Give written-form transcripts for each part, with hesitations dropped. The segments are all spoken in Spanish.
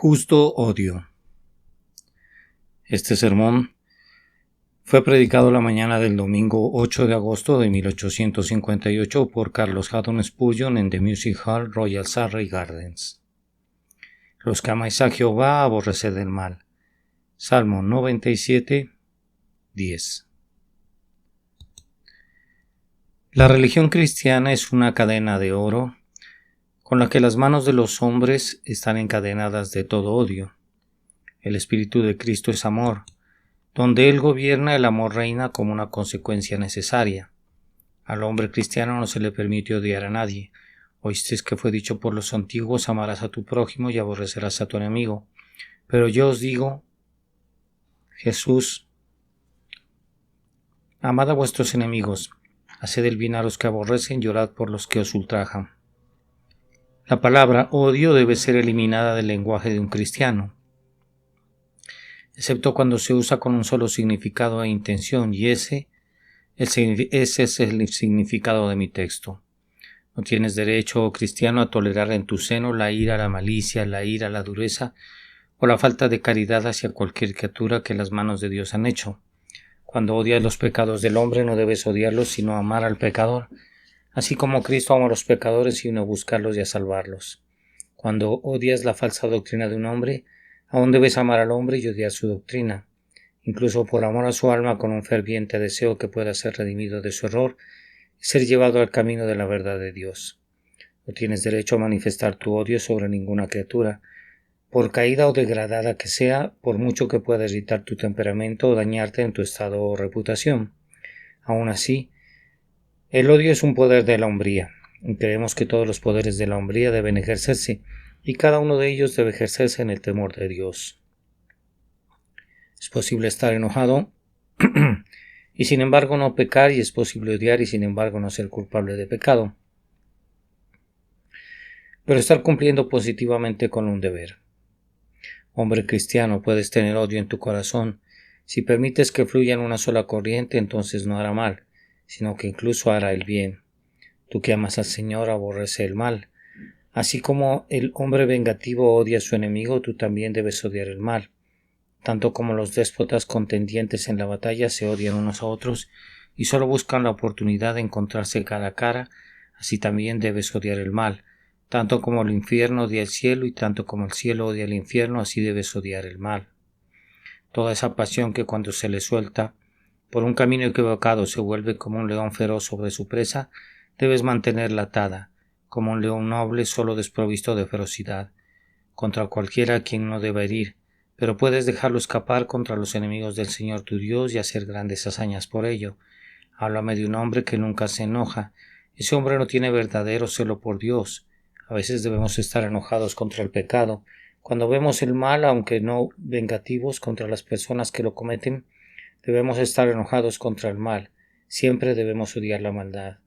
Justo odio. Este sermón fue predicado la mañana del domingo 8 de agosto de 1858 por Carlos Haddon Spurgeon en The Music Hall, Royal Surrey Gardens. Los que amáis a Jehová, aborreced el mal. Salmo 97, 10. La religión cristiana es una cadena de oro con la que las manos de los hombres están encadenadas de todo odio. El Espíritu de Cristo es amor. Donde Él gobierna, el amor reina como una consecuencia necesaria. Al hombre cristiano no se le permite odiar a nadie. Oísteis que fue dicho por los antiguos: amarás a tu prójimo y aborrecerás a tu enemigo. Pero yo os digo, Jesús, amad a vuestros enemigos, haced el bien a los que aborrecen y orad por los que os ultrajan. La palabra odio debe ser eliminada del lenguaje de un cristiano, excepto cuando se usa con un solo significado e intención, y ese es el significado de mi texto. No tienes derecho, oh cristiano, a tolerar en tu seno la ira, la malicia, la ira, la dureza o la falta de caridad hacia cualquier criatura que las manos de Dios han hecho. Cuando odias los pecados del hombre, no debes odiarlos, sino amar al pecador, así como Cristo amó a los pecadores y vino a buscarlos y a salvarlos. Cuando odias la falsa doctrina de un hombre, aún debes amar al hombre y odiar su doctrina, incluso por amor a su alma, con un ferviente deseo que pueda ser redimido de su error y ser llevado al camino de la verdad de Dios. No tienes derecho a manifestar tu odio sobre ninguna criatura, por caída o degradada que sea, por mucho que pueda irritar tu temperamento o dañarte en tu estado o reputación. Aún así, el odio es un poder de la hombría, y creemos que todos los poderes de la hombría deben ejercerse, y cada uno de ellos debe ejercerse en el temor de Dios. Es posible estar enojado y sin embargo no pecar, y es posible odiar y sin embargo no ser culpable de pecado. Pero estar cumpliendo positivamente con un deber. Hombre cristiano, puedes tener odio en tu corazón. Si permites que fluya en una sola corriente, entonces no hará mal, sino que incluso hará el bien. Tú que amas al Señor, aborrece el mal. Así como el hombre vengativo odia a su enemigo, tú también debes odiar el mal. Tanto como los déspotas contendientes en la batalla se odian unos a otros y solo buscan la oportunidad de encontrarse cara a cara, así también debes odiar el mal. Tanto como el infierno odia el cielo y tanto como el cielo odia el infierno, así debes odiar el mal. Toda esa pasión que cuando se le suelta por un camino equivocado se vuelve como un león feroz sobre su presa, debes mantenerla atada, como un león noble solo desprovisto de ferocidad, contra cualquiera a quien no debe herir, pero puedes dejarlo escapar contra los enemigos del Señor tu Dios y hacer grandes hazañas por ello. Háblame de un hombre que nunca se enoja. Ese hombre no tiene verdadero celo por Dios. A veces debemos estar enojados contra el pecado. Cuando vemos el mal, aunque no vengativos contra las personas que lo cometen, debemos estar enojados contra el mal. Siempre debemos odiar la maldad.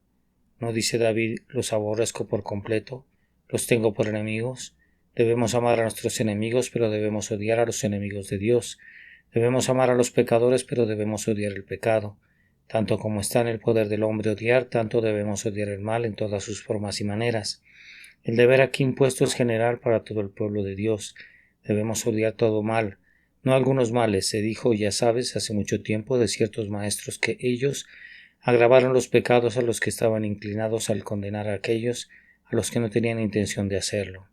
¿No dice David: los aborrezco por completo, los tengo por enemigos? Debemos amar a nuestros enemigos, pero debemos odiar a los enemigos de Dios. Debemos amar a los pecadores, pero debemos odiar el pecado. Tanto como está en el poder del hombre odiar, tanto debemos odiar el mal en todas sus formas y maneras. El deber aquí impuesto es general para todo el pueblo de Dios. Debemos odiar todo mal, no algunos males. Se dijo, ya sabes, hace mucho tiempo de ciertos maestros que ellos agravaron los pecados a los que estaban inclinados al condenar a aquellos a los que no tenían intención de hacerlo.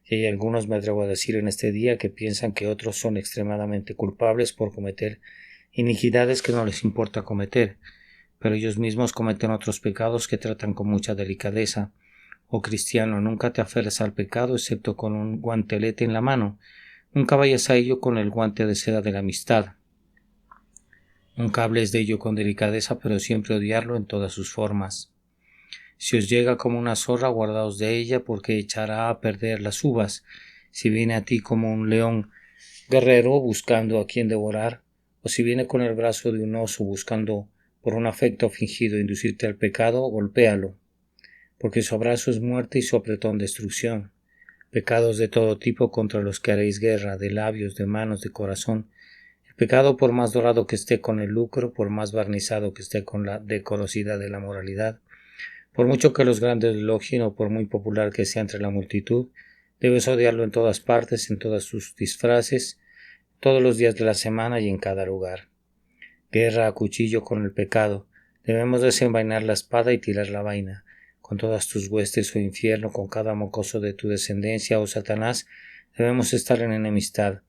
Y hay algunos, me atrevo a decir en este día, que piensan que otros son extremadamente culpables por cometer iniquidades que no les importa cometer, pero ellos mismos cometen otros pecados que tratan con mucha delicadeza. Oh cristiano, nunca te aferres al pecado excepto con un guantelete en la mano. Nunca vayas a ello con el guante de seda de la amistad. Nunca hables de ello con delicadeza, pero siempre odiarlo en todas sus formas. Si os llega como una zorra, guardaos de ella, porque echará a perder las uvas. Si viene a ti como un león guerrero buscando a quien devorar, o si viene con el brazo de un oso buscando por un afecto fingido inducirte al pecado, golpéalo, porque su abrazo es muerte y su apretón destrucción. Pecados de todo tipo contra los que haréis guerra, de labios, de manos, de corazón. El pecado, por más dorado que esté con el lucro, por más barnizado que esté con la decorosidad de la moralidad, por mucho que los grandes lo elogien o por muy popular que sea entre la multitud, Debes odiarlo en todas partes, en todos sus disfraces, todos los días de la semana y en cada lugar. Guerra a cuchillo con el pecado. Debemos desenvainar la espada y tirar la vaina. Con todas tus huestes, oh infierno, con cada mocoso de tu descendencia, oh Satanás, debemos estar en enemistad.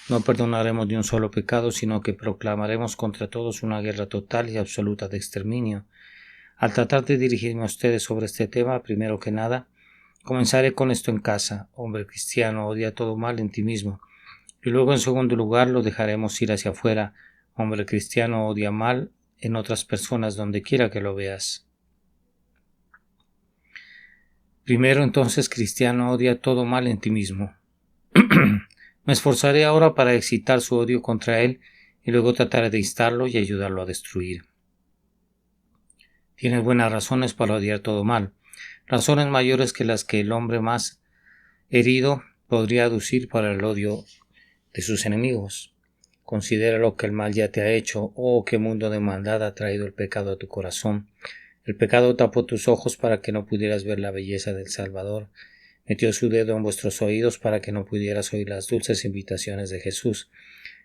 No perdonaremos de un solo pecado, sino que proclamaremos contra todos una guerra total y absoluta de exterminio. Al tratar de dirigirme a ustedes sobre este tema, primero que nada, comenzaré con esto en casa. Hombre cristiano, odia todo mal en ti mismo. Y luego, en segundo lugar, lo dejaremos ir hacia afuera. Hombre cristiano, odia mal en otras personas donde quiera que lo veas. Primero, entonces, cristiano, odia todo mal en ti mismo. Me esforzaré ahora para excitar su odio contra él y luego trataré de instarlo y ayudarlo a destruir. Tienes buenas razones para odiar todo mal, razones mayores que las que el hombre más herido podría aducir para el odio de sus enemigos. Considera lo que el mal ya te ha hecho, oh, qué mundo de maldad ha traído el pecado a tu corazón. El pecado tapó tus ojos para que no pudieras ver la belleza del Salvador. Metió su dedo en vuestros oídos para que no pudieras oír las dulces invitaciones de Jesús.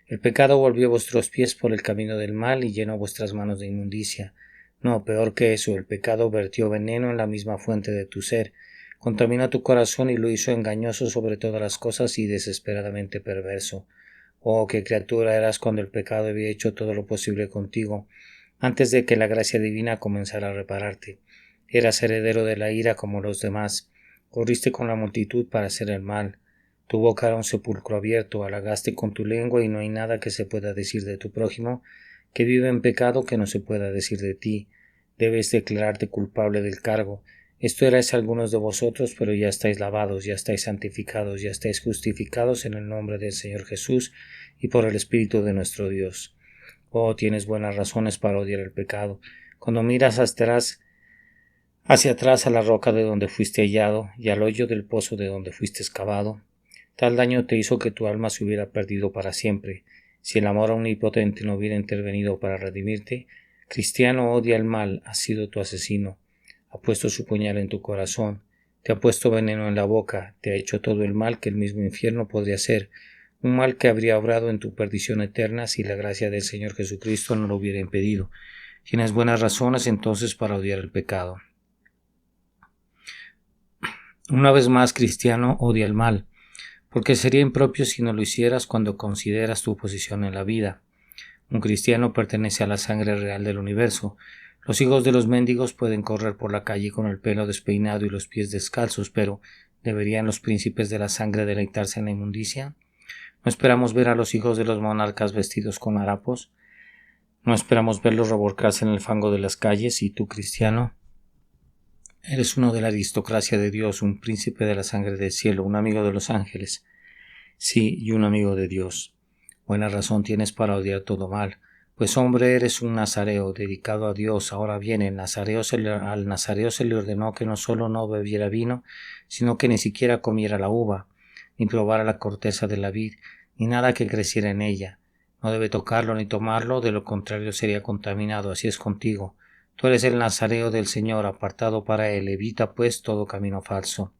El pecado volvió vuestros pies por el camino del mal y llenó vuestras manos de inmundicia. No, peor que eso, el pecado vertió veneno en la misma fuente de tu ser, contaminó tu corazón y lo hizo engañoso sobre todas las cosas y desesperadamente perverso. Oh, qué criatura eras cuando el pecado había hecho todo lo posible contigo, antes de que la gracia divina comenzara a repararte. Eras heredero de la ira como los demás. Corriste con la multitud para hacer el mal. Tu boca era un sepulcro abierto, halagaste con tu lengua y no hay nada que se pueda decir de tu prójimo que vive en pecado que no se pueda decir de ti. Debes declararte culpable del cargo. Esto erais algunos de vosotros, pero ya estáis lavados, ya estáis santificados, ya estáis justificados en el nombre del Señor Jesús y por el Espíritu de nuestro Dios. Oh, tienes buenas razones para odiar el pecado. Cuando miras hacia atrás a la roca de donde fuiste hallado y al hoyo del pozo de donde fuiste excavado, tal daño te hizo que tu alma se hubiera perdido para siempre. Si el amor omnipotente no hubiera intervenido para redimirte, cristiano, odia el mal, ha sido tu asesino, ha puesto su puñal en tu corazón, te ha puesto veneno en la boca, te ha hecho todo el mal que el mismo infierno podría hacer, un mal que habría obrado en tu perdición eterna si la gracia del Señor Jesucristo no lo hubiera impedido. Tienes buenas razones entonces para odiar el pecado. Una vez más, cristiano, odia el mal, porque sería impropio si no lo hicieras cuando consideras tu posición en la vida. Un cristiano pertenece a la sangre real del universo. Los hijos de los mendigos pueden correr por la calle con el pelo despeinado y los pies descalzos, pero ¿deberían los príncipes de la sangre deleitarse en la inmundicia? ¿No esperamos ver a los hijos de los monarcas vestidos con harapos? ¿No esperamos verlos revolcarse en el fango de las calles? Y tú, cristiano, eres uno de la aristocracia de Dios, un príncipe de la sangre del cielo, un amigo de los ángeles. Sí, y un amigo de Dios. Buena razón tienes para odiar todo mal, pues hombre eres un nazareo, dedicado a Dios. Ahora bien, al nazareo se le ordenó que no solo no bebiera vino, sino que ni siquiera comiera la uva, ni probara la corteza de la vid, ni nada que creciera en ella. No debe tocarlo ni tomarlo, de lo contrario sería contaminado. Así es contigo. Tú eres el nazareo del Señor, apartado para él. Evita, pues, todo camino falso.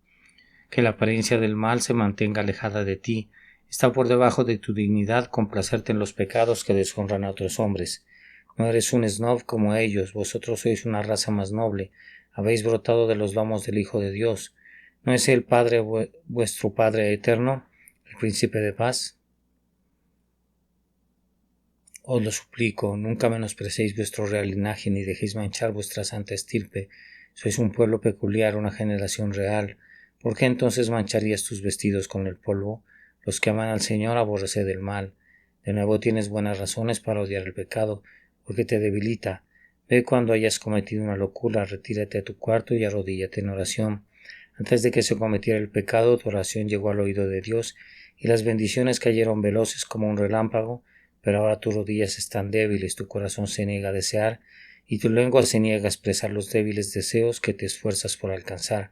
Que la apariencia del mal se mantenga alejada de ti. Está por debajo de tu dignidad complacerte en los pecados que deshonran a otros hombres. No eres un snob como ellos, vosotros sois una raza más noble, habéis brotado de los lomos del Hijo de Dios. ¿No es el Padre vuestro Padre eterno, el Príncipe de paz? Os lo suplico, nunca menosprecéis vuestro real linaje ni dejéis manchar vuestra santa estirpe. Sois un pueblo peculiar, una generación real. ¿Por qué entonces mancharías tus vestidos con el polvo? Los que aman al Señor aborreced el mal. De nuevo tienes buenas razones para odiar el pecado, porque te debilita. Ve cuando hayas cometido una locura, retírate a tu cuarto y arrodíllate en oración. Antes de que se cometiera el pecado, tu oración llegó al oído de Dios, y las bendiciones cayeron veloces como un relámpago, pero ahora tus rodillas están débiles, tu corazón se niega a desear, y tu lengua se niega a expresar los débiles deseos que te esfuerzas por alcanzar.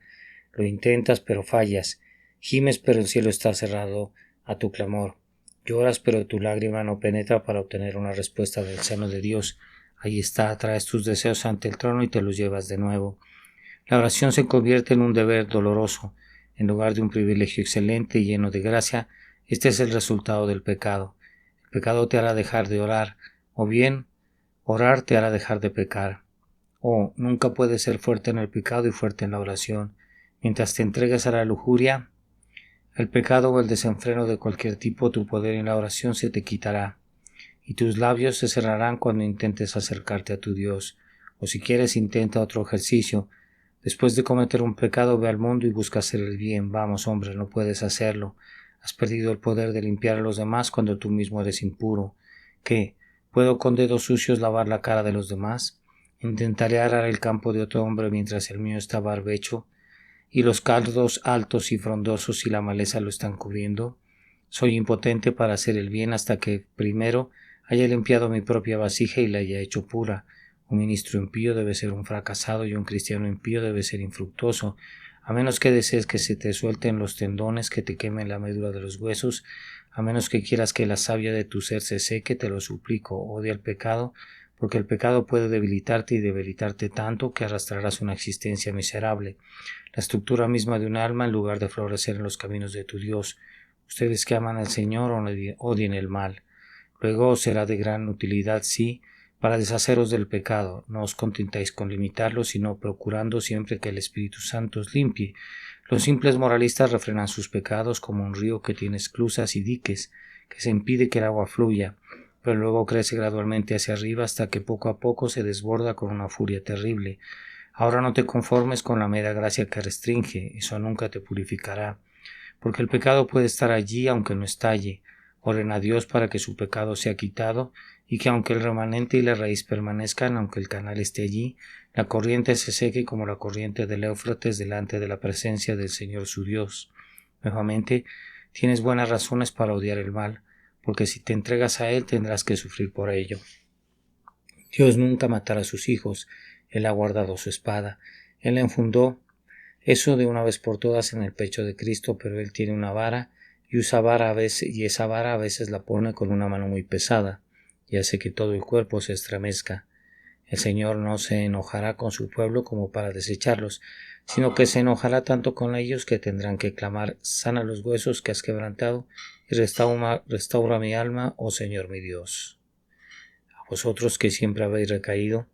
Lo intentas, pero fallas. Gimes, pero el cielo está cerrado a tu clamor. Lloras, pero tu lágrima no penetra para obtener una respuesta del seno de Dios. Ahí está, traes tus deseos ante el trono y te los llevas de nuevo. La oración se convierte en un deber doloroso. en lugar de un privilegio excelente y lleno de gracia. Este es el resultado del pecado. El pecado te hará dejar de orar, o bien orar te hará dejar de pecar. Nunca puedes ser fuerte en el pecado y fuerte en la oración. Mientras te entregues a la lujuria, el pecado o el desenfreno de cualquier tipo, tu poder en la oración se te quitará, y tus labios se cerrarán cuando intentes acercarte a tu Dios. O si quieres, intenta otro ejercicio. Después de cometer un pecado, ve al mundo y busca hacer el bien. Vamos, hombre, no puedes hacerlo. Has perdido el poder de limpiar a los demás cuando tú mismo eres impuro. ¿Qué? ¿Puedo con dedos sucios lavar la cara de los demás? Intentaré arar el campo de otro hombre mientras el mío está barbecho, y los cardos altos y frondosos y la maleza lo están cubriendo. Soy impotente para hacer el bien hasta que primero haya limpiado mi propia vasija y la haya hecho pura. Un ministro impío debe ser un fracasado y un cristiano impío debe ser infructuoso, a menos que desees que se te suelten los tendones, que te quemen la médula de los huesos, a menos que quieras que la savia de tu ser se seque, te lo suplico, odia el pecado, porque el pecado puede debilitarte y debilitarte tanto que arrastrarás una existencia miserable, la estructura misma de un alma en lugar de florecer en los caminos de tu Dios. Ustedes que aman al Señor odien el mal. Luego será de gran utilidad, sí, para deshaceros del pecado. No os contentáis con limitarlo, sino procurando siempre que el Espíritu Santo os limpie. Los simples moralistas refrenan sus pecados como un río que tiene esclusas y diques, que se impide que el agua fluya, pero luego crece gradualmente hacia arriba hasta que poco a poco se desborda con una furia terrible. Ahora no te conformes con la mera gracia que restringe, eso nunca te purificará, porque el pecado puede estar allí aunque no estalle. Oren a Dios para que su pecado sea quitado, y que aunque el remanente y la raíz permanezcan, aunque el canal esté allí, la corriente se seque como la corriente del Éufrates delante de la presencia del Señor su Dios. Nuevamente, tienes buenas razones para odiar el mal, porque si te entregas a él tendrás que sufrir por ello. Dios nunca matará a sus hijos, Él ha guardado su espada, Él enfundó eso de una vez por todas en el pecho de Cristo, pero Él tiene una vara y usa vara a veces, y esa vara a veces la pone con una mano muy pesada y hace que todo el cuerpo se estremezca. El Señor no se enojará con su pueblo como para desecharlos, sino que se enojará tanto con ellos que tendrán que clamar: sana los huesos que has quebrantado y restaura mi alma, oh Señor mi Dios. A vosotros que siempre habéis recaído,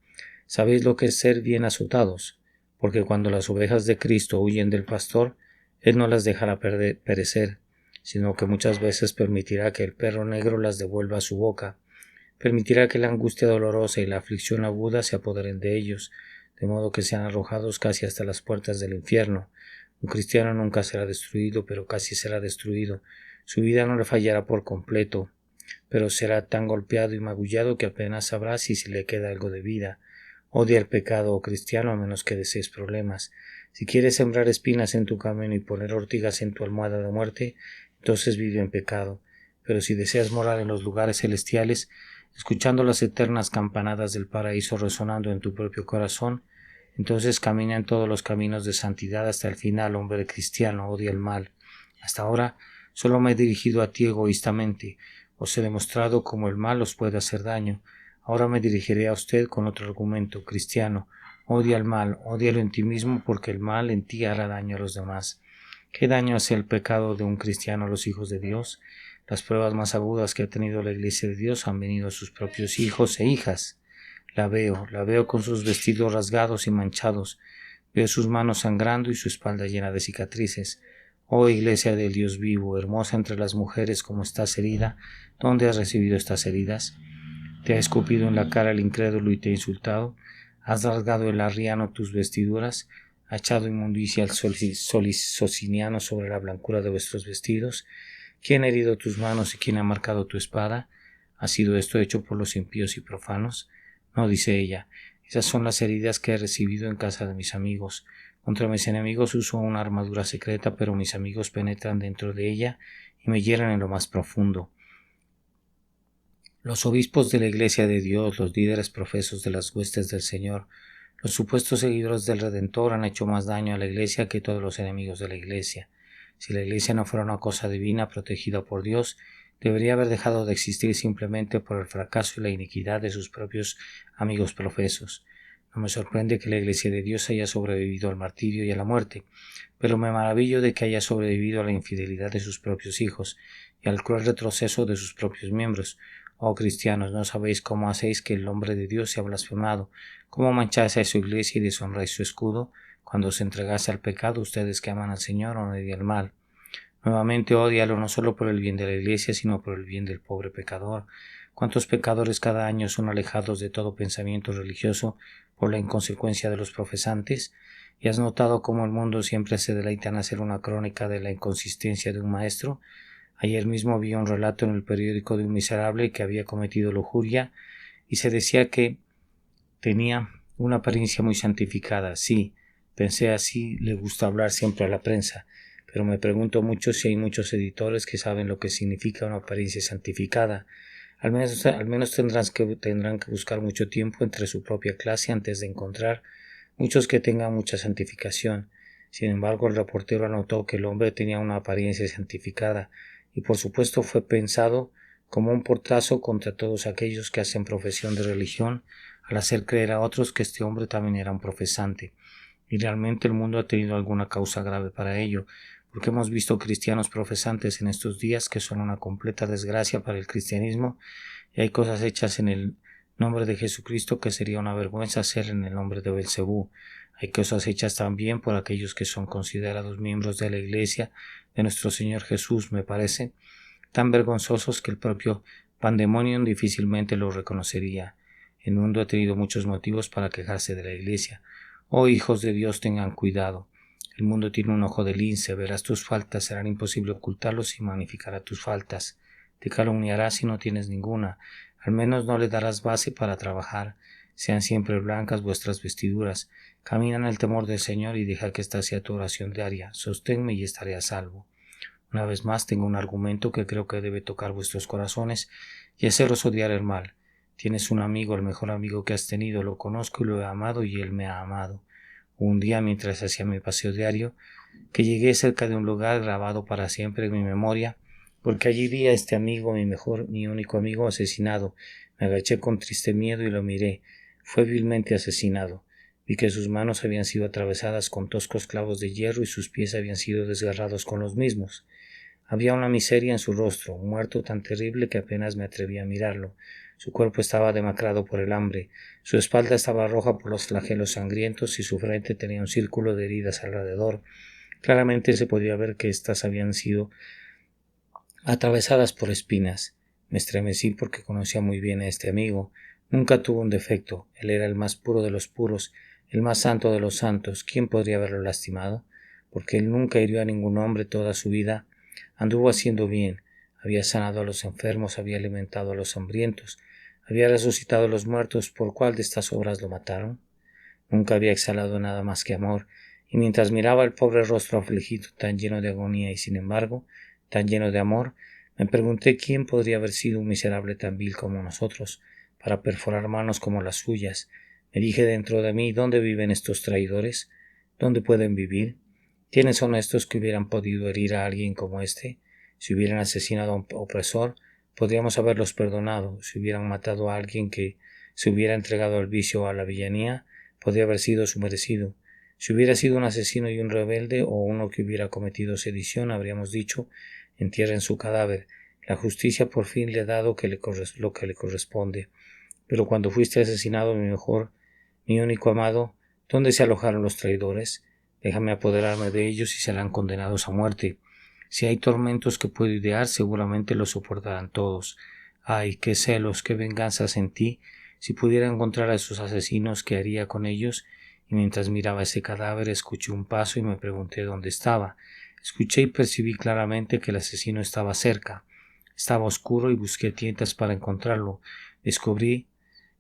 sabéis lo que es ser bien azotados, porque cuando las ovejas de Cristo huyen del pastor, Él no las dejará perecer, sino que muchas veces permitirá que el perro negro las devuelva a su boca, permitirá que la angustia dolorosa y la aflicción aguda se apoderen de ellos, de modo que sean arrojados casi hasta las puertas del infierno. Un cristiano nunca será destruido, pero casi será destruido. Su vida no le fallará por completo, pero será tan golpeado y magullado que apenas sabrá si le queda algo de vida. Odia el pecado, oh cristiano, a menos que desees problemas. Si quieres sembrar espinas en tu camino y poner ortigas en tu almohada de muerte, entonces vive en pecado. Pero si deseas morar en los lugares celestiales, escuchando las eternas campanadas del paraíso resonando en tu propio corazón, entonces camina en todos los caminos de santidad hasta el final. Hombre cristiano, odia el mal. Hasta ahora solo me he dirigido a ti egoístamente. Os he demostrado cómo el mal os puede hacer daño. Ahora me dirigiré a usted con otro argumento. Cristiano, odia el mal, ódialo en ti mismo, porque el mal en ti hará daño a los demás. ¿Qué daño hace el pecado de un cristiano a los hijos de Dios? Las pruebas más agudas que ha tenido la Iglesia de Dios han venido a sus propios hijos e hijas. La veo con sus vestidos rasgados y manchados. Veo sus manos sangrando y su espalda llena de cicatrices. Oh Iglesia del Dios vivo, hermosa entre las mujeres como estás herida, ¿dónde has recibido estas heridas? ¿Te ha escupido en la cara el incrédulo y te ha insultado? ¿Has rasgado el arriano tus vestiduras? ¿Ha echado inmundicia el sociniano sobre la blancura de vuestros vestidos? ¿Quién ha herido tus manos y quién ha marcado tu espada? ¿Ha sido esto hecho por los impíos y profanos? No, dice ella, esas son las heridas que he recibido en casa de mis amigos. Contra mis enemigos uso una armadura secreta, pero mis amigos penetran dentro de ella y me hieren en lo más profundo. Los obispos de la Iglesia de Dios, los líderes profesos de las huestes del Señor, los supuestos seguidores del Redentor han hecho más daño a la Iglesia que todos los enemigos de la Iglesia. Si la Iglesia no fuera una cosa divina protegida por Dios, debería haber dejado de existir simplemente por el fracaso y la iniquidad de sus propios amigos profesos. No me sorprende que la Iglesia de Dios haya sobrevivido al martirio y a la muerte, pero me maravillo de que haya sobrevivido a la infidelidad de sus propios hijos y al cruel retroceso de sus propios miembros. Oh cristianos, ¿no sabéis cómo hacéis que el nombre de Dios sea blasfemado? ¿Cómo mancháis a su iglesia y deshonráis su escudo? Cuando os entregáis al pecado, ustedes que aman al Señor odian el mal. Nuevamente ódialo no solo por el bien de la iglesia, sino por el bien del pobre pecador. ¿Cuántos pecadores cada año son alejados de todo pensamiento religioso por la inconsecuencia de los profesantes? ¿Y has notado cómo el mundo siempre se deleita en hacer una crónica de la inconsistencia de un maestro? Ayer mismo vi un relato en el periódico de un miserable que había cometido lujuria y se decía que tenía una apariencia muy santificada. Sí, pensé así, le gusta hablar siempre a la prensa, pero me pregunto mucho si hay muchos editores que saben lo que significa una apariencia santificada. Al menos tendrán que buscar mucho tiempo entre su propia clase antes de encontrar muchos que tengan mucha santificación. Sin embargo, el reportero anotó que el hombre tenía una apariencia santificada, y por supuesto fue pensado como un portazo contra todos aquellos que hacen profesión de religión al hacer creer a otros que este hombre también era un profesante. Y realmente el mundo ha tenido alguna causa grave para ello, porque hemos visto cristianos profesantes en estos días que son una completa desgracia para el cristianismo, y hay cosas hechas en el nombre de Jesucristo que sería una vergüenza hacer en el nombre de Belcebú. Hay cosas hechas también por aquellos que son considerados miembros de la Iglesia de nuestro Señor Jesús, me parece, tan vergonzosos que el propio Pandemonium difícilmente lo reconocería. El mundo ha tenido muchos motivos para quejarse de la Iglesia. Oh hijos de Dios, tengan cuidado. El mundo tiene un ojo de lince, verás tus faltas, será imposible ocultarlos y magnificará tus faltas. Te calumniarás si no tienes ninguna, al menos no le darás base para trabajar. Sean siempre blancas vuestras vestiduras, camina en el temor del Señor y deja que esta sea tu oración diaria. Sosténme y estaré a salvo. Una vez más tengo un argumento que creo que debe tocar vuestros corazones y haceros odiar el mal. Tienes un amigo, el mejor amigo que has tenido, lo conozco y lo he amado y él me ha amado. Un día, mientras hacía mi paseo diario, que llegué cerca de un lugar grabado para siempre en mi memoria, porque allí vi a este amigo, mi único amigo, asesinado. Me agaché con triste miedo y lo miré. Fue vilmente asesinado. Vi que sus manos habían sido atravesadas con toscos clavos de hierro y sus pies habían sido desgarrados con los mismos. Había una miseria en su rostro, un muerto tan terrible que apenas me atreví a mirarlo. Su cuerpo estaba demacrado por el hambre, su espalda estaba roja por los flagelos sangrientos y su frente tenía un círculo de heridas alrededor. Claramente se podía ver que éstas habían sido atravesadas por espinas. Me estremecí porque conocía muy bien a este amigo. Nunca tuvo un defecto. Él era el más puro de los puros, el más santo de los santos. ¿Quién podría haberlo lastimado? Porque él nunca hirió a ningún hombre toda su vida. Anduvo haciendo bien. Había sanado a los enfermos, había alimentado a los hambrientos, había resucitado a los muertos. ¿Por cuál de estas obras lo mataron? Nunca había exhalado nada más que amor, y mientras miraba el pobre rostro afligido, tan lleno de agonía y sin embargo tan lleno de amor, me pregunté quién podría haber sido un miserable tan vil como nosotros, para perforar manos como las suyas. Me dije dentro de mí, ¿dónde viven estos traidores? ¿Dónde pueden vivir? ¿Quiénes son estos que hubieran podido herir a alguien como este? Si hubieran asesinado a un opresor, podríamos haberlos perdonado. Si hubieran matado a alguien que se hubiera entregado al vicio o a la villanía, podría haber sido su merecido. Si hubiera sido un asesino y un rebelde o uno que hubiera cometido sedición, habríamos dicho, entierren su cadáver. La justicia por fin le ha dado lo que le corresponde. Pero cuando fuiste asesinado, mi único amado, ¿dónde se alojaron los traidores? Déjame apoderarme de ellos y serán condenados a muerte. Si hay tormentos que puedo idear, seguramente los soportarán todos. Ay, qué celos, qué venganzas en ti. Si pudiera encontrar a esos asesinos, ¿qué haría con ellos? Y mientras miraba ese cadáver, escuché un paso y me pregunté dónde estaba. Escuché y percibí claramente que el asesino estaba cerca. Estaba oscuro y busqué tientas para encontrarlo. Descubrí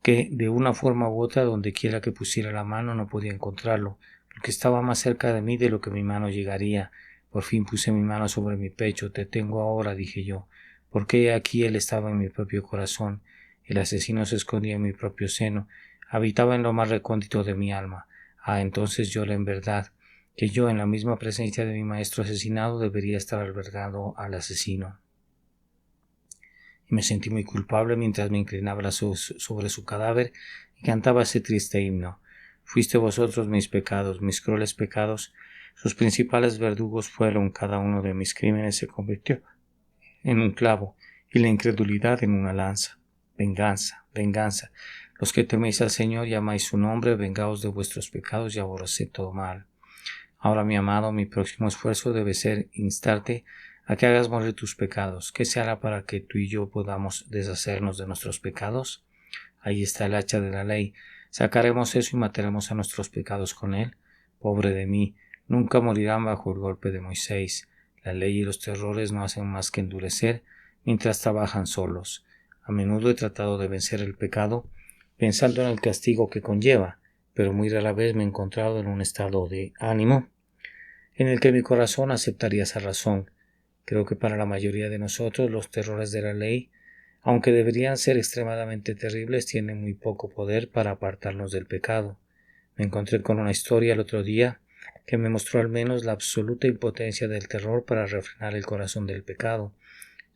que de una forma u otra, donde quiera que pusiera la mano, no podía encontrarlo, porque estaba más cerca de mí de lo que mi mano llegaría. Por fin puse mi mano sobre mi pecho. Te tengo ahora, dije yo, porque aquí él estaba en mi propio corazón. El asesino se escondía en mi propio seno, habitaba en lo más recóndito de mi alma. Entonces lloré en verdad, que yo, en la misma presencia de mi maestro asesinado, debería estar albergando al asesino. Y me sentí muy culpable mientras me inclinaba sobre su cadáver y cantaba ese triste himno. Fuiste vosotros mis pecados, mis crueles pecados, Sus principales verdugos fueron: cada uno de mis crímenes se convirtió en un clavo, y la incredulidad en una lanza. Venganza, venganza. Los que teméis al Señor, llamáis su nombre, vengaos de vuestros pecados y aborreced todo mal. Ahora, mi amado, mi próximo esfuerzo debe ser instarte a que hagas morir tus pecados. ¿Qué se hará para que tú y yo podamos deshacernos de nuestros pecados? Ahí está el hacha de la ley. Sacaremos eso y mataremos a nuestros pecados con él. Pobre de mí, nunca morirán bajo el golpe de Moisés. La ley y los terrores no hacen más que endurecer mientras trabajan solos. A menudo he tratado de vencer el pecado pensando en el castigo que conlleva, pero muy rara vez me he encontrado en un estado de ánimo en el que mi corazón aceptaría esa razón. Creo que para la mayoría de nosotros los terrores de la ley, aunque deberían ser extremadamente terribles, tienen muy poco poder para apartarnos del pecado. Me encontré con una historia el otro día que me mostró al menos la absoluta impotencia del terror para refrenar el corazón del pecado.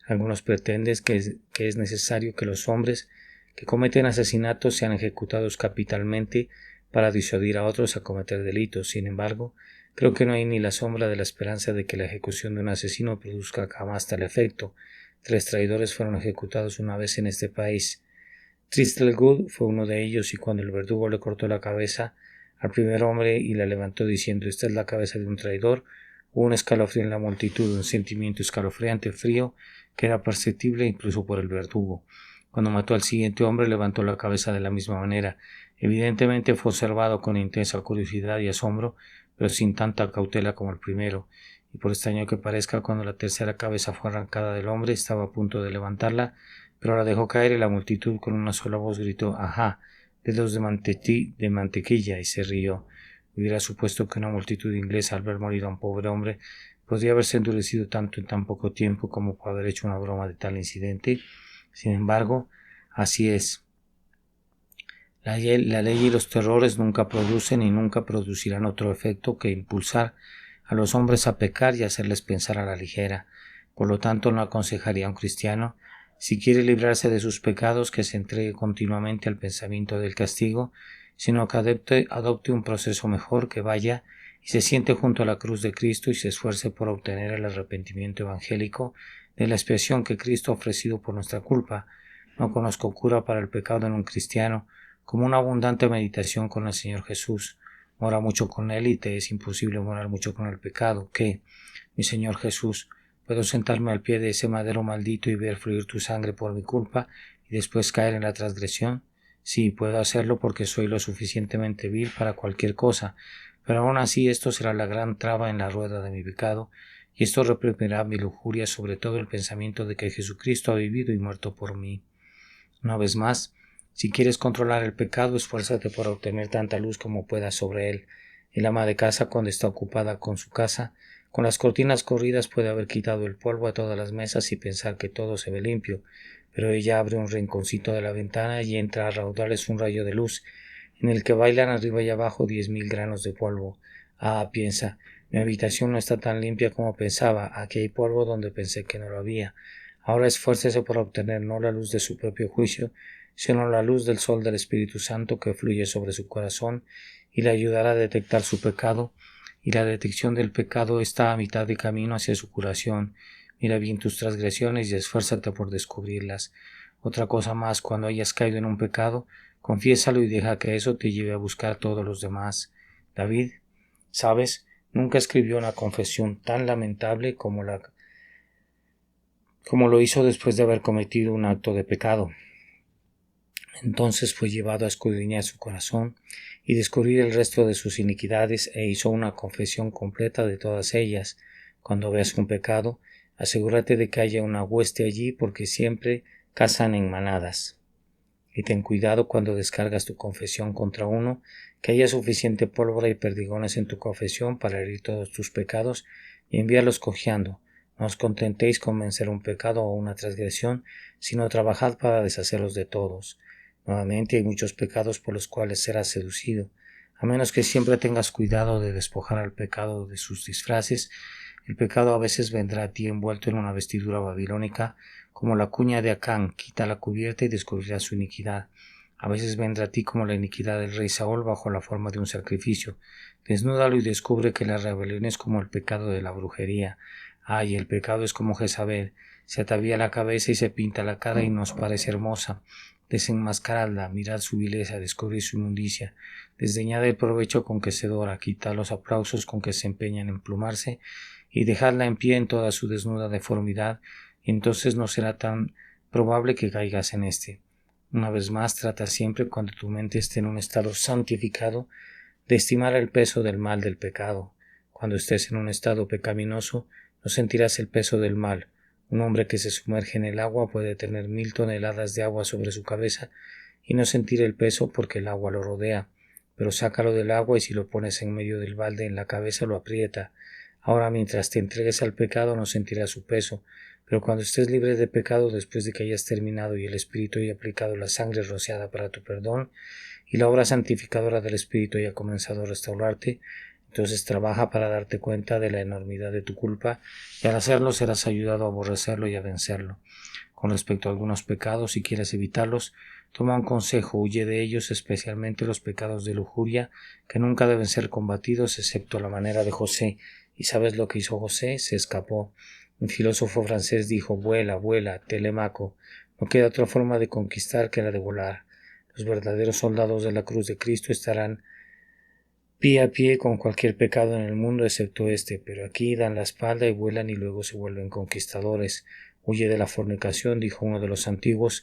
Algunos pretenden que es necesario que los hombres que cometen asesinatos sean ejecutados capitalmente para disuadir a otros a cometer delitos. Sin embargo, creo que no hay ni la sombra de la esperanza de que la ejecución de un asesino produzca jamás tal efecto. 3 traidores fueron ejecutados una vez en este país. Thistlewood fue uno de ellos, y cuando el verdugo le cortó la cabeza al primer hombre y la levantó diciendo: «Esta es la cabeza de un traidor», hubo un escalofrío en la multitud, un sentimiento escalofriante frío que era perceptible incluso por el verdugo. Cuando mató al siguiente hombre, levantó la cabeza de la misma manera. Evidentemente fue observado con intensa curiosidad y asombro, pero sin tanta cautela como el primero, y por extraño que parezca, cuando la tercera cabeza fue arrancada del hombre, estaba a punto de levantarla, pero la dejó caer, y la multitud con una sola voz gritó: «¡Ajá! Dedos de mantequilla», y se rió. Hubiera supuesto que una multitud inglesa, al ver morir a un pobre hombre, podría haberse endurecido tanto en tan poco tiempo como por haber hecho una broma de tal incidente. Sin embargo, así es. La ley y los terrores nunca producen y nunca producirán otro efecto que impulsar a los hombres a pecar y hacerles pensar a la ligera. Por lo tanto, no aconsejaría a un cristiano, si quiere librarse de sus pecados, que se entregue continuamente al pensamiento del castigo, sino que adopte un proceso mejor, que vaya y se siente junto a la cruz de Cristo y se esfuerce por obtener el arrepentimiento evangélico de la expiación que Cristo ha ofrecido por nuestra culpa. No conozco cura para el pecado en un cristiano, como una abundante meditación con el Señor Jesús. Mora mucho con Él y te es imposible morar mucho con el pecado. ¿Qué? Mi Señor Jesús, ¿puedo sentarme al pie de ese madero maldito y ver fluir tu sangre por mi culpa y después caer en la transgresión? Sí, puedo hacerlo porque soy lo suficientemente vil para cualquier cosa, pero aún así esto será la gran traba en la rueda de mi pecado, y esto reprimirá mi lujuria, sobre todo el pensamiento de que Jesucristo ha vivido y muerto por mí. Una vez más, si quieres controlar el pecado, esfuérzate por obtener tanta luz como puedas sobre él. El ama de casa, cuando está ocupada con su casa, con las cortinas corridas, puede haber quitado el polvo a todas las mesas y pensar que todo se ve limpio, pero ella abre un rinconcito de la ventana y entra a raudales un rayo de luz, en el que bailan arriba y abajo 10,000 granos de polvo. Ah, piensa, mi habitación no está tan limpia como pensaba, aquí hay polvo donde pensé que no lo había. Ahora esfuércese por obtener no la luz de su propio juicio, sino la luz del sol del Espíritu Santo que fluye sobre su corazón y le ayudará a detectar su pecado, y la detección del pecado está a mitad de camino hacia su curación. Mira bien tus transgresiones y esfuérzate por descubrirlas. Otra cosa más, cuando hayas caído en un pecado, confiésalo y deja que eso te lleve a buscar todos los demás. David, ¿sabes? Nunca escribió una confesión tan lamentable como lo hizo después de haber cometido un acto de pecado. Entonces fue llevado a escudriñar su corazón y descubrir el resto de sus iniquidades, e hizo una confesión completa de todas ellas. Cuando veas un pecado, asegúrate de que haya una hueste allí, porque siempre cazan en manadas. Y ten cuidado cuando descargas tu confesión contra uno, que haya suficiente pólvora y perdigones en tu confesión para herir todos tus pecados y enviarlos cojeando. No os contentéis con vencer un pecado o una transgresión, sino trabajad para deshacerlos de todos. Nuevamente, hay muchos pecados por los cuales serás seducido. A menos que siempre tengas cuidado de despojar al pecado de sus disfraces, el pecado a veces vendrá a ti envuelto en una vestidura babilónica, como la cuña de Acán. Quita la cubierta y descubrirás su iniquidad. A veces vendrá a ti como la iniquidad del rey Saúl bajo la forma de un sacrificio. Desnúdalo y descubre que la rebelión es como el pecado de la brujería. Ay, el pecado es como Jezabel. Se atavía la cabeza y se pinta la cara y nos parece hermosa. Desenmascaradla, mirad su vileza, descubrid su inmundicia. Desdeñad el provecho con que se dora, quitad los aplausos con que se empeñan en plumarse, y dejadla en pie en toda su desnuda deformidad, y entonces no será tan probable que caigas en éste. Una vez más, trata siempre, cuando tu mente esté en un estado santificado, de estimar el peso del mal del pecado. Cuando estés en un estado pecaminoso, no sentirás el peso del mal. Un hombre que se sumerge en el agua puede tener 1000 toneladas de agua sobre su cabeza y no sentir el peso porque el agua lo rodea. Pero sácalo del agua y si lo pones en medio del balde en la cabeza lo aprieta. Ahora, mientras te entregues al pecado, no sentirás su peso, pero cuando estés libre de pecado, después de que hayas terminado y el Espíritu haya aplicado la sangre rociada para tu perdón, y la obra santificadora del Espíritu haya comenzado a restaurarte, entonces trabaja para darte cuenta de la enormidad de tu culpa, y al hacerlo serás ayudado a aborrecerlo y a vencerlo. Con respecto a algunos pecados, si quieres evitarlos, toma un consejo, huye de ellos, especialmente los pecados de lujuria, que nunca deben ser combatidos, excepto a la manera de José. ¿Y sabes lo que hizo José? Se escapó. Un filósofo francés dijo: vuela, vuela, Telemaco. No queda otra forma de conquistar que la de volar. Los verdaderos soldados de la cruz de Cristo estarán pie a pie con cualquier pecado en el mundo excepto este, pero aquí dan la espalda y vuelan y luego se vuelven conquistadores. Huye de la fornicación, dijo uno de los antiguos,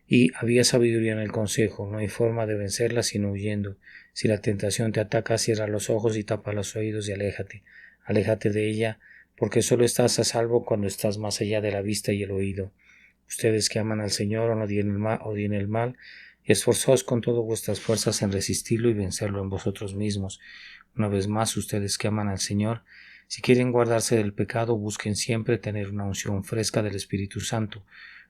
y había sabiduría en el consejo. No hay forma de vencerla sino huyendo. Si la tentación te ataca, cierra los ojos y tapa los oídos y aléjate. Aléjate de ella, porque solo estás a salvo cuando estás más allá de la vista y el oído. Ustedes que aman al Señor odien el mal, y esforzaos con todas vuestras fuerzas en resistirlo y vencerlo en vosotros mismos. Una vez más, ustedes que aman al Señor, si quieren guardarse del pecado, busquen siempre tener una unción fresca del Espíritu Santo.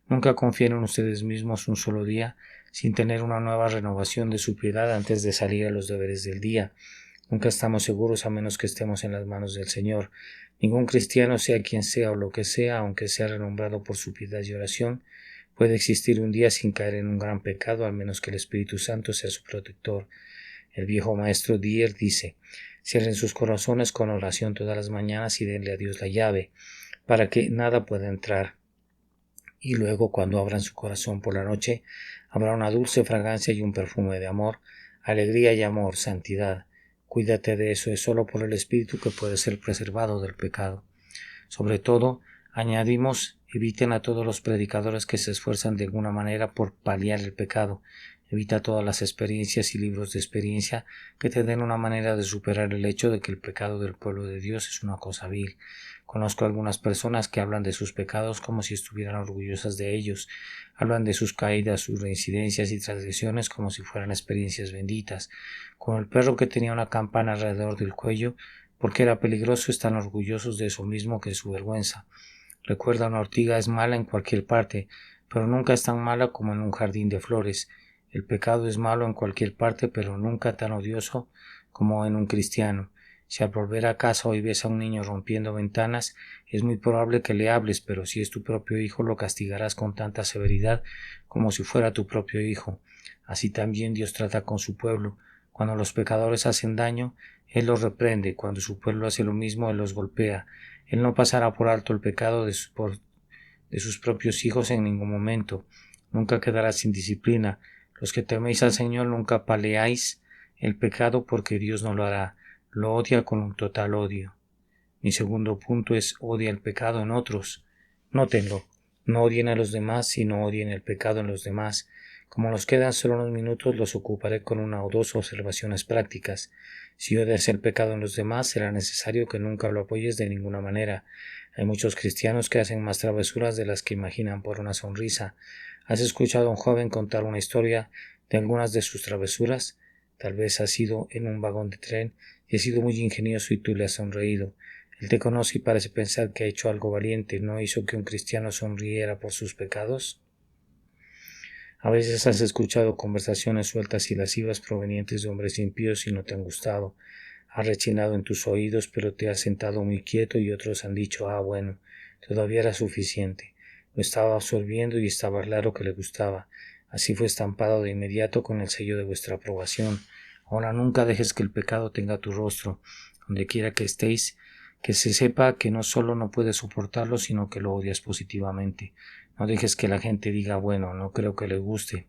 Nunca confíen en ustedes mismos un solo día sin tener una nueva renovación de su piedad antes de salir a los deberes del día. Nunca estamos seguros a menos que estemos en las manos del Señor. Ningún cristiano, sea quien sea o lo que sea, aunque sea renombrado por su piedad y oración, puede existir un día sin caer en un gran pecado, al menos que el Espíritu Santo sea su protector. El viejo maestro Dier dice: cierren sus corazones con oración todas las mañanas y denle a Dios la llave, para que nada pueda entrar. Y luego, cuando abran su corazón por la noche, habrá una dulce fragancia y un perfume de amor, alegría y amor, santidad. Cuídate de eso, es solo por el Espíritu que puede ser preservado del pecado. Sobre todo, añadimos: eviten a todos los predicadores que se esfuerzan de alguna manera por paliar el pecado. Evita todas las experiencias y libros de experiencia que te den una manera de superar el hecho de que el pecado del pueblo de Dios es una cosa vil. Conozco algunas personas que hablan de sus pecados como si estuvieran orgullosas de ellos. Hablan de sus caídas, sus reincidencias y transgresiones como si fueran experiencias benditas. Como el perro que tenía una campana alrededor del cuello, porque era peligroso, están orgullosos de eso mismo que de su vergüenza. Recuerda, una ortiga es mala en cualquier parte, pero nunca es tan mala como en un jardín de flores. El pecado es malo en cualquier parte, pero nunca tan odioso como en un cristiano. Si al volver a casa hoy ves a un niño rompiendo ventanas, es muy probable que le hables, pero si es tu propio hijo lo castigarás con tanta severidad como si fuera tu propio hijo. Así también Dios trata con su pueblo. Cuando los pecadores hacen daño, Él los reprende. Cuando su pueblo hace lo mismo, Él los golpea. Él no pasará por alto el pecado de sus propios hijos en ningún momento. Nunca quedará sin disciplina. Los que teméis al Señor nunca paleáis el pecado, porque Dios no lo hará. Lo odia con un total odio. Mi segundo punto es: odia el pecado en otros. Nótenlo. No odien a los demás, sino odien el pecado en los demás. Como nos quedan solo unos minutos, los ocuparé con una o dos observaciones prácticas. Si odias el pecado en los demás, será necesario que nunca lo apoyes de ninguna manera. Hay muchos cristianos que hacen más travesuras de las que imaginan por una sonrisa. ¿Has escuchado a un joven contar una historia de algunas de sus travesuras? Tal vez has ido en un vagón de tren y has sido muy ingenioso y tú le has sonreído. Él te conoce y parece pensar que ha hecho algo valiente. ¿No hizo que un cristiano sonriera por sus pecados? A veces has escuchado conversaciones sueltas y lascivas provenientes de hombres impíos y no te han gustado. Has rechinado en tus oídos, pero te has sentado muy quieto y otros han dicho: bueno, todavía era suficiente. Lo estaba absorbiendo y estaba claro que le gustaba. Así fue estampado de inmediato con el sello de vuestra aprobación. Ahora nunca dejes que el pecado tenga tu rostro, donde quiera que estéis, que se sepa que no solo no puedes soportarlo, sino que lo odias positivamente. No dejes que la gente diga, bueno, no creo que le guste,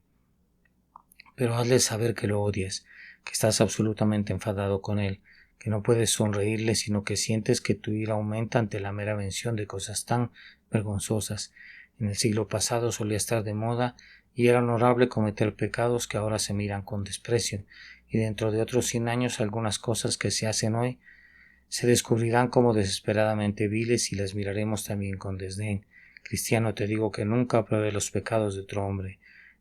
pero hazle saber que lo odias, que estás absolutamente enfadado con él, que no puedes sonreírle, sino que sientes que tu ira aumenta ante la mera mención de cosas tan vergonzosas. En el siglo pasado solía estar de moda y era honorable cometer pecados que ahora se miran con desprecio, y dentro de otros 100 años algunas cosas que se hacen hoy se descubrirán como desesperadamente viles y las miraremos también con desdén. Cristiano, te digo que nunca apruebe los pecados de otro hombre.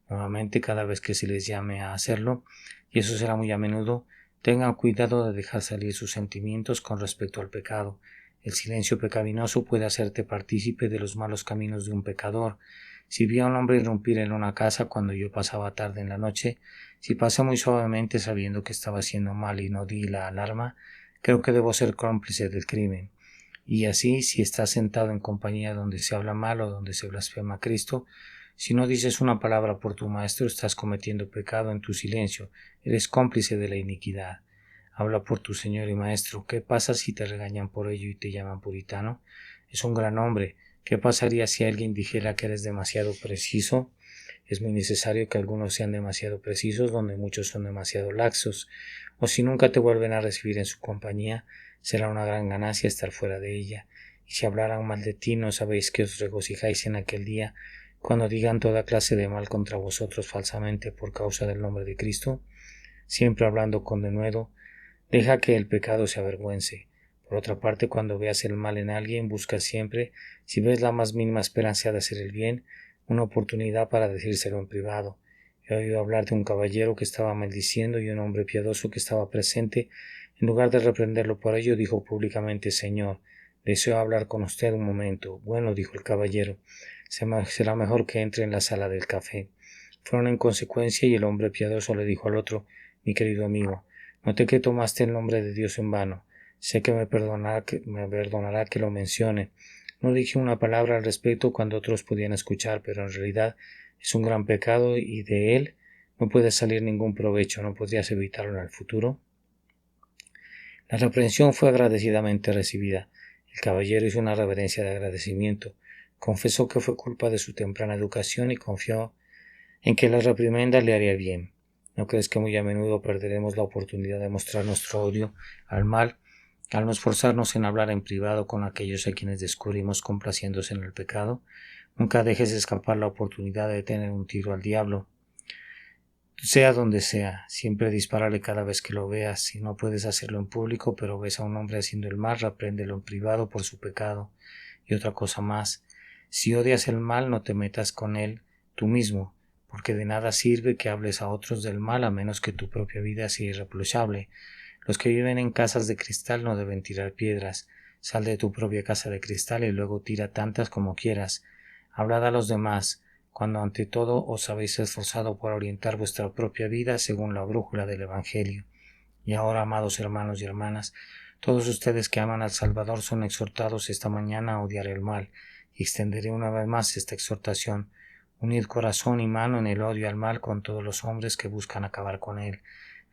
Nuevamente, cada vez que se les llame a hacerlo, y eso será muy a menudo, tengan cuidado de dejar salir sus sentimientos con respecto al pecado. El silencio pecaminoso puede hacerte partícipe de los malos caminos de un pecador. Si vi a un hombre irrumpir en una casa cuando yo pasaba tarde en la noche, si pasé muy suavemente sabiendo que estaba haciendo mal y no di la alarma, creo que debo ser cómplice del crimen. Y así, si estás sentado en compañía donde se habla mal o donde se blasfema a Cristo, si no dices una palabra por tu maestro, estás cometiendo pecado en tu silencio, eres cómplice de la iniquidad. Habla por tu Señor y Maestro. ¿Qué pasa si te regañan por ello y te llaman puritano? Es un gran hombre. ¿Qué pasaría si alguien dijera que eres demasiado preciso? Es muy necesario que algunos sean demasiado precisos donde muchos son demasiado laxos. O si nunca te vuelven a recibir en su compañía, será una gran ganancia estar fuera de ella. Y si hablaran mal de ti, ¿no sabéis que os regocijáis en aquel día, cuando digan toda clase de mal contra vosotros falsamente por causa del nombre de Cristo? Siempre hablando con denuedo, deja que el pecado se avergüence. Por otra parte, cuando veas el mal en alguien, busca siempre, si ves la más mínima esperanza de hacer el bien, una oportunidad para decírselo en privado. He oído hablar de un caballero que estaba maldiciendo y un hombre piadoso que estaba presente, en lugar de reprenderlo por ello, dijo públicamente: Señor, deseo hablar con usted un momento. Bueno, dijo el caballero, será mejor que entre en la sala del café. Fueron en consecuencia y el hombre piadoso le dijo al otro: Mi querido amigo, noté que tomaste el nombre de Dios en vano. Sé que me perdonará que lo mencione. No dije una palabra al respecto cuando otros podían escuchar, pero en realidad es un gran pecado y de él no puede salir ningún provecho. ¿No podrías evitarlo en el futuro? La reprensión fue agradecidamente recibida. El caballero hizo una reverencia de agradecimiento. Confesó que fue culpa de su temprana educación y confió en que la reprimenda le haría bien. ¿No crees que muy a menudo perderemos la oportunidad de mostrar nuestro odio al mal al no esforzarnos en hablar en privado con aquellos a quienes descubrimos complaciéndose en el pecado? Nunca dejes escapar la oportunidad de tener un tiro al diablo. Sea donde sea, siempre dispárale cada vez que lo veas. Si no puedes hacerlo en público, pero ves a un hombre haciendo el mal, repréndelo en privado por su pecado. Y otra cosa más, si odias el mal, no te metas con él tú mismo, porque de nada sirve que hables a otros del mal a menos que tu propia vida sea irreprochable. Los que viven en casas de cristal no deben tirar piedras. Sal de tu propia casa de cristal y luego tira tantas como quieras. Hablad a los demás, cuando ante todo os habéis esforzado por orientar vuestra propia vida según la brújula del Evangelio. Y ahora, amados hermanos y hermanas, todos ustedes que aman al Salvador son exhortados esta mañana a odiar el mal, y extenderé una vez más esta exhortación: unid corazón y mano en el odio al mal con todos los hombres que buscan acabar con él.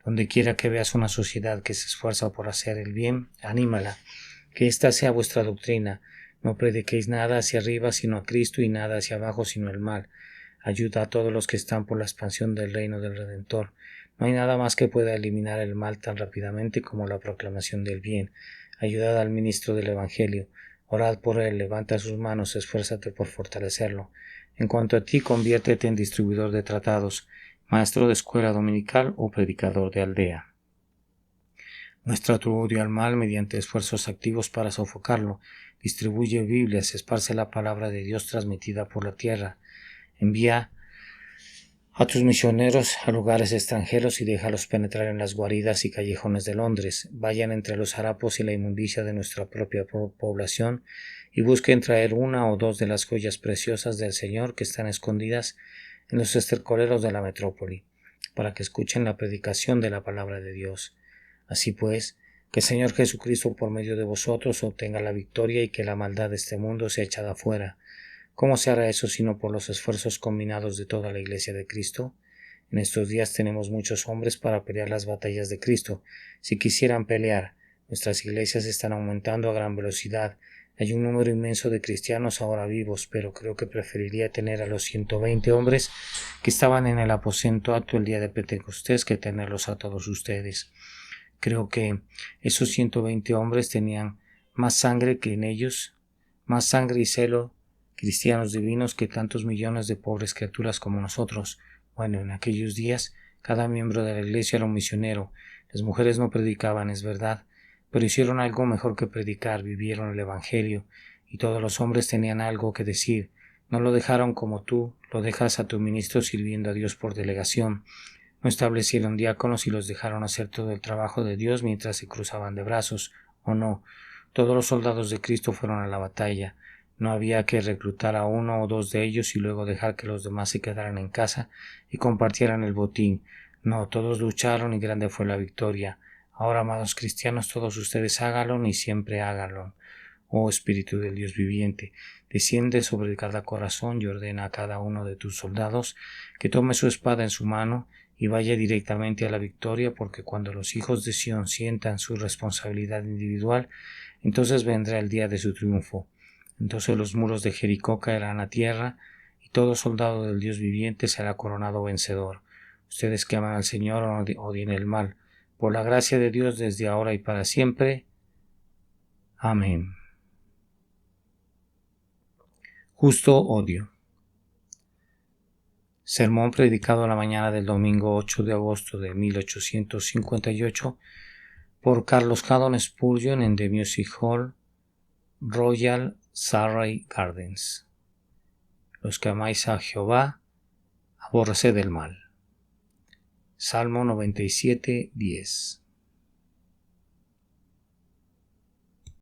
Donde quiera que veas una sociedad que se esfuerza por hacer el bien, anímala, que esta sea vuestra doctrina. No prediquéis nada hacia arriba sino a Cristo y nada hacia abajo sino el mal. Ayuda a todos los que están por la expansión del reino del Redentor. No hay nada más que pueda eliminar el mal tan rápidamente como la proclamación del bien. Ayudad al ministro del Evangelio. Orad por él, levanta sus manos, esfuérzate por fortalecerlo. En cuanto a ti, conviértete en distribuidor de tratados, maestro de escuela dominical o predicador de aldea. Muestra tu odio al mal mediante esfuerzos activos para sofocarlo. Distribuye Biblias, esparce la palabra de Dios transmitida por la tierra. Envía a tus misioneros a lugares extranjeros y déjalos penetrar en las guaridas y callejones de Londres. Vayan entre los harapos y la inmundicia de nuestra propia población y busquen traer una o dos de las joyas preciosas del Señor que están escondidas en los estercoleros de la metrópoli, para que escuchen la predicación de la palabra de Dios. Así pues, que el Señor Jesucristo por medio de vosotros obtenga la victoria y que la maldad de este mundo sea echada fuera. ¿Cómo se hará eso sino por los esfuerzos combinados de toda la Iglesia de Cristo? En estos días tenemos muchos hombres para pelear las batallas de Cristo. Si quisieran pelear, nuestras iglesias están aumentando a gran velocidad. Hay un número inmenso de cristianos ahora vivos, pero creo que preferiría tener a los 120 hombres que estaban en el aposento alto el día de Pentecostés que tenerlos a todos ustedes. Creo que esos 120 hombres tenían más sangre que en ellos, más sangre y celo cristianos divinos que tantos millones de pobres criaturas como nosotros. Bueno, en aquellos días cada miembro de la iglesia era un misionero. Las mujeres no predicaban, es verdad, pero hicieron algo mejor que predicar, vivieron el Evangelio, y todos los hombres tenían algo que decir. No lo dejaron como tú lo dejas a tu ministro sirviendo a Dios por delegación. No establecieron diáconos y los dejaron hacer todo el trabajo de Dios mientras se cruzaban de brazos, ¿o no? Todos los soldados de Cristo fueron a la batalla. No había que reclutar a uno o dos de ellos y luego dejar que los demás se quedaran en casa y compartieran el botín. No, todos lucharon y grande fue la victoria. Ahora, amados cristianos, todos ustedes háganlo y siempre háganlo. Oh Espíritu del Dios viviente, desciende sobre cada corazón y ordena a cada uno de tus soldados que tome su espada en su mano y vaya directamente a la victoria, porque cuando los hijos de Sión sientan su responsabilidad individual, entonces vendrá el día de su triunfo. Entonces los muros de Jericó caerán a tierra y todo soldado del Dios viviente será coronado vencedor. Ustedes que aman al Señor odien el mal. Por la gracia de Dios desde ahora y para siempre. Amén. Justo odio. Sermón predicado la mañana del domingo 8 de agosto de 1858 por Carlos Haddon Spurgeon en The Music Hall, Royal Surrey Gardens. Los que amáis a Jehová, aborreced el mal. Salmo 97:10.